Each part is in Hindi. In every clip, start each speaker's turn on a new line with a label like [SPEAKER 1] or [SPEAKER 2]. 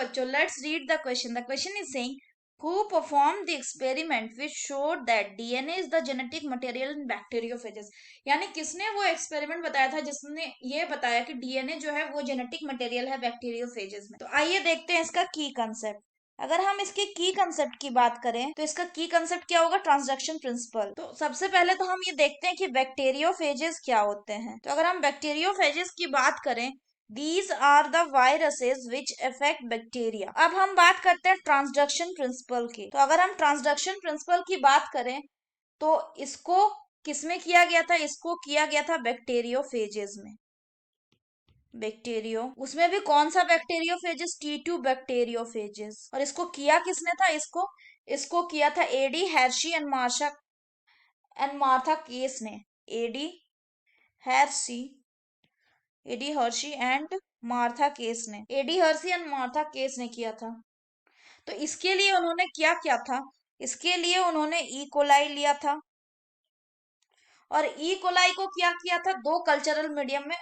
[SPEAKER 1] बच्चों, let's read the question. The question is saying who performed the experiment which showed that DNA is the genetic material in bacteriophages. यानी किसने वो एक्सपेरिमेंट बताया था जिसने ये बताया कि डीएनए जो है वो जेनेटिक मटेरियल है बैक्टीरियोफेजेस में. तो आइए देखते हैं इसका की कंसेप्ट. अगर हम इसके की कंसेप्ट की बात करें तो इसका की कंसेप्ट क्या होगा? Transduction principle. तो सबसे पहले तो हम ये देखते हैं कि बैक्टीरियोफेजेस क्या होते हैं. तो अगर हम बैक्टीरियोफेजेस की बात करें, These are the viruses which affect bacteria. अब हम बात करते हैं ट्रांसडक्शन प्रिंसिपल की. तो अगर हम ट्रांसडक्शन प्रिंसिपल की बात करें तो इसको किसमें किया गया था? इसको किया गया था बैक्टीरियोफेजेस में. बैक्टीरियो, उसमें भी कौन सा बैक्टीरियोफेजेस? T2 bacteriophages. और इसको किया किसने था? इसको किया था Eddie Hershey and Martha Chase ने. Eddie Hershey and Martha Chase ने. Eddie Hershey and Martha Chase ने किया था. तो इसके लिए उन्होंने क्या किया था? इसके लिए उन्होंने ई कोलाई लिया था और ई कोलाई को क्या किया था? दो कल्चरल मीडियम में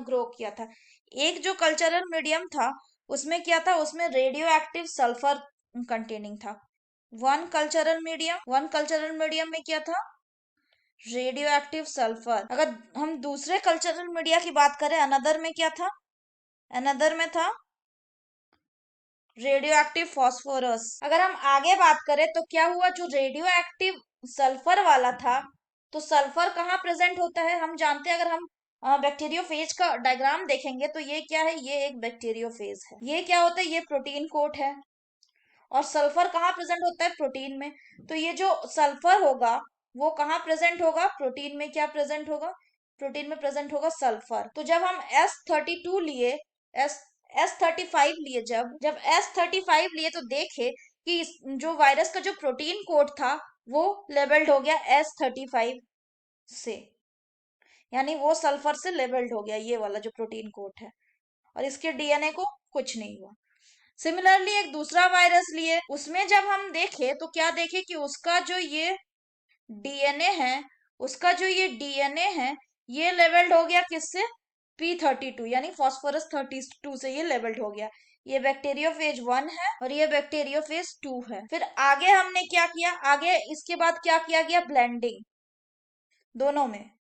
[SPEAKER 1] ग्रो किया था. एक जो कल्चरल मीडियम था उसमें क्या था? उसमें रेडियो एक्टिव सल्फर कंटेनिंग था. वन कल्चरल मीडियम में क्या था? Radio active sulphur. अगर हम दूसरे कल्चरल मीडिया की बात करें, अनदर में क्या था? अनदर में था रेडियो एक्टिव फॉस्फोरस. अगर हम आगे बात करें तो क्या हुआ? जो रेडियो एक्टिव सल्फर वाला था, तो सल्फर कहाँ प्रेजेंट होता है? हम जानते हैं. अगर हम बैक्टीरियोफेज का डायग्राम देखेंगे तो ये क्या है? ये एक बैक्टीरियोफेज है. ये क्या होता है? ये प्रोटीन कोट है. और सल्फर कहाँ प्रेजेंट होता है? प्रोटीन में. तो ये जो सल्फर होगा वो कहाँ प्रेजेंट होगा? प्रोटीन में. क्या प्रेजेंट होगा? प्रोटीन में प्रेजेंट होगा सल्फर. तो जब हम S32 लिए, S35 लिए, जब S35 लिए तो देखे कि जो वायरस का जो प्रोटीन कोड था वो लेबल्ड हो गया S35 से. यानी वो सल्फर से लेबल्ड हो गया, ये वाला जो प्रोटीन कोड है. और इसके डीएनए को कुछ नहीं हुआ. सिमिलरली एक दूसरा वायरस लिए, उसमें जब हम देखे तो क्या देखे कि उसका जो ये डीएनए है, ये लेवल्ड हो गया किससे? P32, यानी फॉस्फोरस 32 से ये लेवल्ड हो गया. ये बैक्टीरियोफेज 1 है और ये बैक्टीरियोफेज 2 है. फिर आगे हमने क्या किया? आगे इसके बाद क्या किया गया? ब्लेंडिंग दोनों में.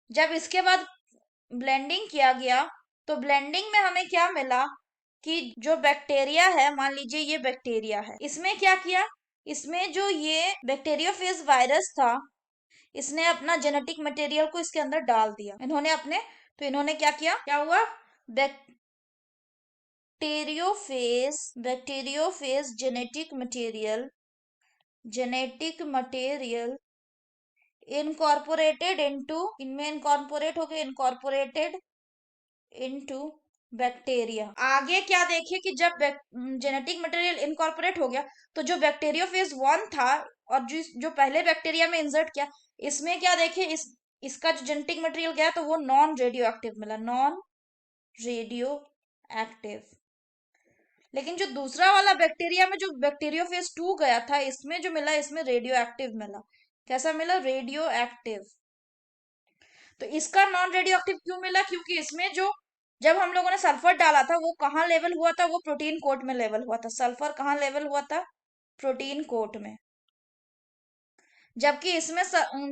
[SPEAKER 1] जब इसके बाद ब्लेंडिंग किया गया तो ब्लेंडिंग में हमें क्या मिला कि जो बैक्टीरिया है, मान लीजिए ये बैक्टीरिया है, इसमें क्या किया? इसमें जो ये बैक्टीरियोफेज वायरस था, इसने अपना जेनेटिक मटेरियल को इसके अंदर डाल दिया. इन्होंने क्या किया? क्या हुआ? Bacteriophage genetic material incorporated into bacteria. आगे क्या देखे कि जब जेनेटिक मटेरियल इनकॉर्पोरेट हो गया तो जो बैक्टीरियोफेज 1 था और जो पहले बैक्टीरिया में इंसर्ट किया, इसमें क्या देखे? इसका जो जेनेटिक मटेरियल गया तो वो नॉन रेडियो एक्टिव मिला. Non radio active. लेकिन जो दूसरा वाला बैक्टीरिया में जो बैक्टीरियोफेज 2 गया था, इसमें जो मिला, इसमें रेडियो एक्टिव मिला. कैसा मिला? Radio active. तो इसका नॉन रेडियो एक्टिव क्यों मिला? क्योंकि इसमें जब हम लोगों ने सल्फर डाला था वो कहाँ लेवल हुआ था? वो प्रोटीन कोट में लेवल हुआ था. सल्फर कहाँ लेवल हुआ था? प्रोटीन कोट में. जबकि इसमें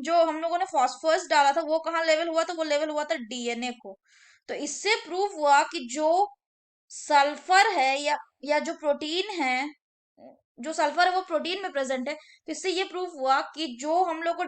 [SPEAKER 1] जो हम लोगों ने फॉस्फोरस डाला था वो कहाँ लेवल हुआ था? वो लेवल हुआ था डीएनए को. तो इससे प्रूव हुआ कि जो सल्फर है या जो प्रोटीन है, जो सल्फर है वो प्रोटीन में प्रेजेंट है. तो इससे ये प्रूव हुआ कि जो हम लोग को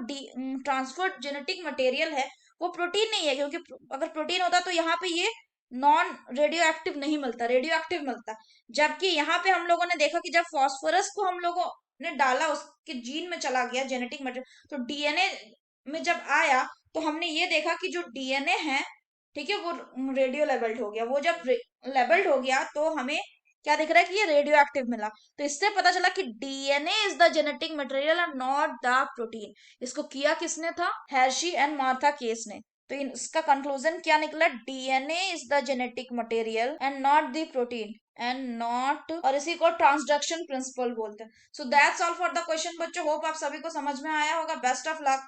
[SPEAKER 1] ट्रांसफर्ड जेनेटिक मटेरियल है वो प्रोटीन नहीं है. क्योंकि अगर प्रोटीन होता तो यहाँ पे ये नॉन रेडियो एक्टिव नहीं मिलता, रेडियो एक्टिव मिलता. जबकि यहाँ पे हम लोगों ने देखा कि जब फॉस्फोरस को हम लोगों ने डाला, उसके जीन में चला गया जेनेटिक मटेरियल, तो डीएनए में जब आया तो हमने ये देखा कि जो डीएनए है, ठीक है, वो रेडियो लेबल्ड हो गया. वो जब लेबल्ड हो गया तो हमें क्या दिख रहा है कि ये रेडियो एक्टिव मिला. तो इससे पता चला कि DNA is the genetic material and not the protein. इसको किया किसने था? हेर्शी एंड मार्था केस ने. तो इसका कंक्लूजन क्या निकला? DNA is the genetic material and not the protein और इसी को ट्रांसडक्शन प्रिंसिपल बोलते हैं. So that's all for the question बच्चों. होप आप सभी को समझ में आया होगा. Best of luck.